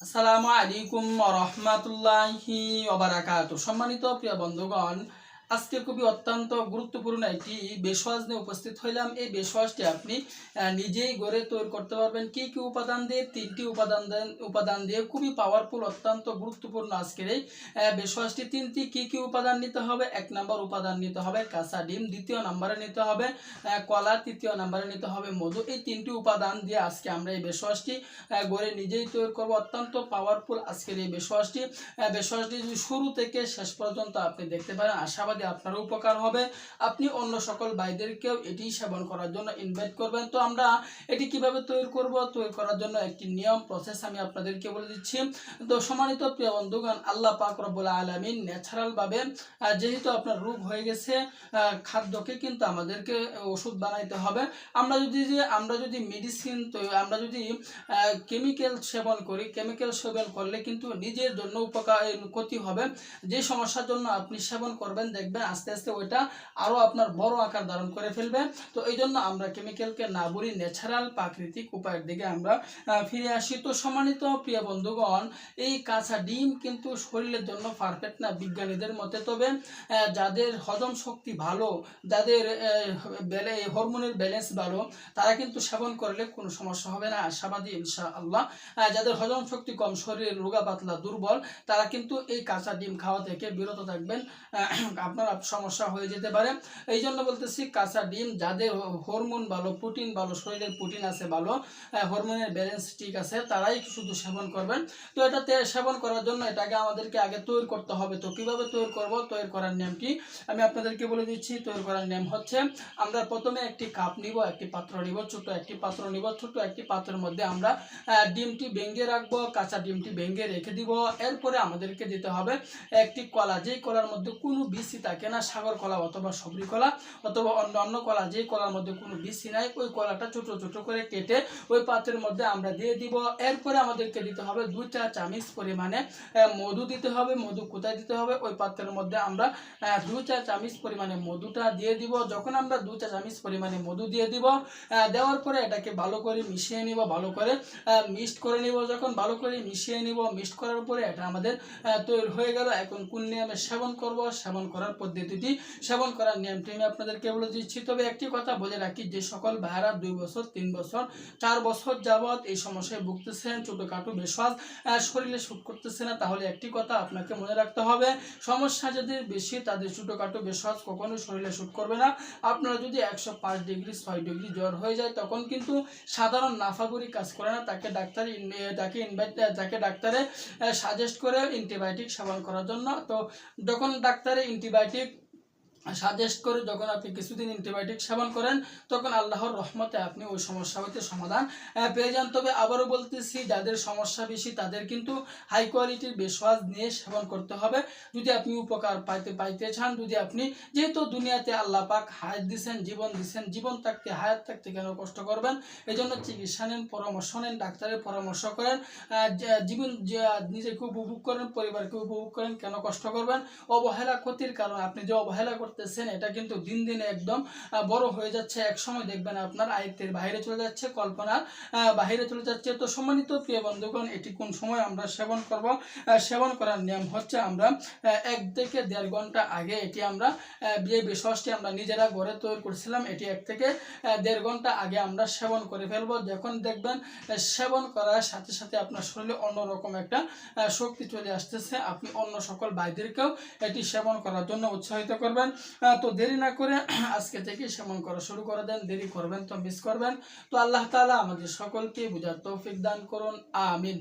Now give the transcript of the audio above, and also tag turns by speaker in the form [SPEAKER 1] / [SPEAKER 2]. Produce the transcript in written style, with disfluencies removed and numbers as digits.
[SPEAKER 1] আসসালামু আলাইকুম ওয়া রাহমাতুল্লাহি ওয়া বারাকাতুহু। সম্মানিত প্রিয় বন্ধুগণ, আজকে খুবই অত্যন্ত গুরুত্বপূর্ণ একটি বেশওয়াজ নিয়ে উপস্থিত হইলাম। এই বেশওয়াজটি আপনি নিজেই গড়ে তৈরি করতে পারবেন। কি কি উপাদান দিয়ে? তিনটি উপাদান দিয়ে খুবই পাওয়ারফুল, অত্যন্ত গুরুত্বপূর্ণ আজকের এই বেশওয়াজটি। তিনটি কি কি উপাদান নিতে হবে? 1 নম্বর উপাদান নিতে হবে কাঁচা ডিম, 2য় নম্বরে নিতে হবে কলা, 3য় নম্বরে নিতে হবে মধু। এই তিনটি উপাদান দিয়ে আজকে আমরা এই বেশওয়াজটি গড়ে নিজেই তৈরি করব। অত্যন্ত পাওয়ারফুল আজকের এই বেশওয়াজটি। বেশওয়াজটি যদি শুরু থেকে শেষ পর্যন্ত আপনি দেখতে পারেন, আশাবাদী আপনার উপকার হবে। আপনি অন্য সকল ভাইদেরকেও এটি সেবন করার জন্য ইনভাইট করবেন। তো আমরা এটি কিভাবে তৈরি করব? তৈরি করার জন্য একটি নিয়ম প্রসেস আমি আপনাদেরকে বলে দিচ্ছি। তো সম্মানিত প্রিয় বন্ধুগণ, আল্লাহ পাক রব্বুল আলামিন ন্যাচারাল ভাবে যেহেতু আপনার রোগ হয়ে গেছে, খাদ্যকে কিন্তু আমাদেরকে ওষুধ বানাইতে হবে। আমরা যদি মেডিসিন, তো আমরা যদি কেমিক্যাল সেবন করি, কেমিক্যাল সেবন করলে কিন্তু নিজের জন্য ক্ষতি হবে। যে সমস্যার জন্য আপনি সেবন করবেন, দেখবেন আস্তে আস্তে ওইটা আরও আপনার বড় আকার ধারণ করে ফেলবে। তো এই জন্য আমরা কেমিক্যালকে না বলি, ন্যাচারাল প্রাকৃতিক উপায়ের দিকে আমরা ফিরে আসি। তো সম্মানিত প্রিয় বন্ধুগণ, এই কাঁচা ডিম কিন্তু শরীরের জন্য পারফেক্ট না বিজ্ঞানীদের মতে। তবে যাদের হজম শক্তি ভালো, যাদের হরমোনের ব্যালেন্স ভালো, তারা কিন্তু সেবন করলে কোনো সমস্যা হবে না, আশাবাদী ইনশাআল্লাহ। যাদের হজম শক্তি কম, শরীর রোগা পাতলা দুর্বল, তারা কিন্তু এই কাঁচা ডিম খাওয়া থেকে বিরত থাকবেন, আপনার সমস্যা হয়ে যেতে পারে। এই জন্য বলতেছি, কাঁচা ডিম, যাদের হরমোন ভালো, প্রোটিন ভালো, শরীরের প্রোটিন আছে ভালো, হরমোনের ব্যালেন্স ঠিক আছে, তারাই শুধু সেবন করবেন। তো এটাতে সেবন করার জন্য এটাকে আমাদেরকে আগে তৈরি করতে হবে। তো কিভাবে তৈরি করব? তৈরি করার নিয়মটি আমি আপনাদেরকে বলে দিচ্ছি। তৈরি করার নিয়ম হচ্ছে, আমরা প্রথমে একটি কাপ নিব, একটি পাত্র নিব, ছোট একটি পাত্র নিব। ছোট একটি পাত্রের মধ্যে আমরা ডিমটি ভেঙে রাখবো, কাঁচা ডিমটি ভেঙে রেখে দিব। এরপরে আমাদেরকে দিতে হবে একটি কলা, যেই কলার মধ্যে কোনো বিচি থাকে না, সাগর কলা অথবা সবরি কলা অথবা অন্য কলা, যেই কলার মধ্যে কোনো বিচি নাই, ওই কলাটা ছোট ছোট করে কেটে ওই পাত্রের মধ্যে আমরা দিয়ে দিব। এরপরে আমাদেরকে দিতে হবে 2 চা চামচ পরিমাণে মধু দিতে হবে। মধু কোথায় দিতে হবে? ওই পাত্রের মধ্যে আমরা 2 চা চামচ পরিমাণে মধুটা দিয়ে দিব। যখন আমরা 2 চা চামচ পরিমাণে মধু দিয়ে দিব, দেওয়ার পরে এটাকে ভালো করে মিশিয়ে নিব, ভালো করে মিক্সড করে নিব। যখন ভালো করে মিশিয়ে নিব, মিক্সড করার পরে এটা আমাদের তৈরি হয়ে গেল। এখন কোন নিয়মে সেবন করব, সেবন করার পদ্ধতিটি, সেবন করার নিয়মটি আমি আপনাদেরকে বলে দিচ্ছি। তবে একটি কথা বলে রাখি, যে সকল ভাইরা 2 বছর, 3 বছর, 4 বছর যাবৎ এই সমস্যায় ভুগতেছেন, ছোটোখাটো বেশওয়াজ শরীরে শুট করতেছে না, তাহলে একটি কথা আপনাকে মনে রাখতে হবে, সমস্যা যাদের বেশি, তাদের ছোটোখাটো বেশওয়াজ কখনোই শরীরে শুট করবে না। আপনারা যদি 105 ডিগ্রি 6 ডিগ্রি জ্বর হয়ে যায়, তখন কিন্তু সাধারণ নাফাগুরি কাজ করে না, তাকে ডাক্তারে সাজেস্ট করে অ্যান্টিবায়োটিক সেবন করার জন্য। তো যখন ডাক্তারে অ্যান্টিবায়োটিক সাজেস্ট করে, যখন আপনি কিছুদিন অ্যান্টিবায়োটিক সেবন করেন, তখন আল্লাহর রহমতে আপনি ওই সমস্যা হইতে সমাধান পেয়ে যান। তবে আবারও বলতেছি, যাদের সমস্যা বেশি, তাদের কিন্তু হাই কোয়ালিটির বেশওয়াজ নিয়ে সেবন করতে হবে যদি আপনি উপকার পাইতে চান। যদি আপনি, যেহেতু দুনিয়াতে আল্লাহ পাক হায়াত দিচ্ছেন, জীবন দিচ্ছেন, জীবন থাকতে, হায়াত থাকতে কেন কষ্ট করবেন? এই জন্য চিকিৎসা নেন, পরামর্শ নেন, ডাক্তারের পরামর্শ করেন, জীবন নিজেকে উপভোগ করেন, পরিবারকে উপভোগ করেন, কেন কষ্ট করবেন? অবহেলা ক্ষতির কারণ। আপনি যে অবহেলা করতেছেন, এটা কিন্তু দিন দিনে একদম বড় হয়ে যাচ্ছে। এক সময় দেখবেন আপনার আয়ত্তের বাইরে চলে যাচ্ছে, কল্পনার বাইরে চলে যাচ্ছে। তো সম্মানিত প্রিয় বন্ধুগণ, এটি কোন সময় আমরা সেবন করব? সেবন করার নিয়ম হচ্ছে, আমরা 1 থেকে 1.5 ঘন্টা আগে এটি আমরা, যে বেশওয়াজটি আমরা নিজেরা ঘরে তৈরি করছিলাম, এটি 1 থেকে 1.5 ঘন্টা আগে আমরা সেবন করে ফেলবো। যখন দেখবেন সেবন করার সাথে সাথে আপনার শরীরে অন্যরকম একটা শক্তি চলে আসতেছে, আপনি অন্য সকল ভাইদেরকেও এটি সেবন করার জন্য উৎসাহিত করবেন। তো দেরি না করে আজকে থেকে সেবন করা শুরু করে দেন। দেরি করবেন তো মিস করবেন। তো আল্লাহ তাআলা আমাদের সকলকে বুঝার তৌফিক দান করুন, আমিন।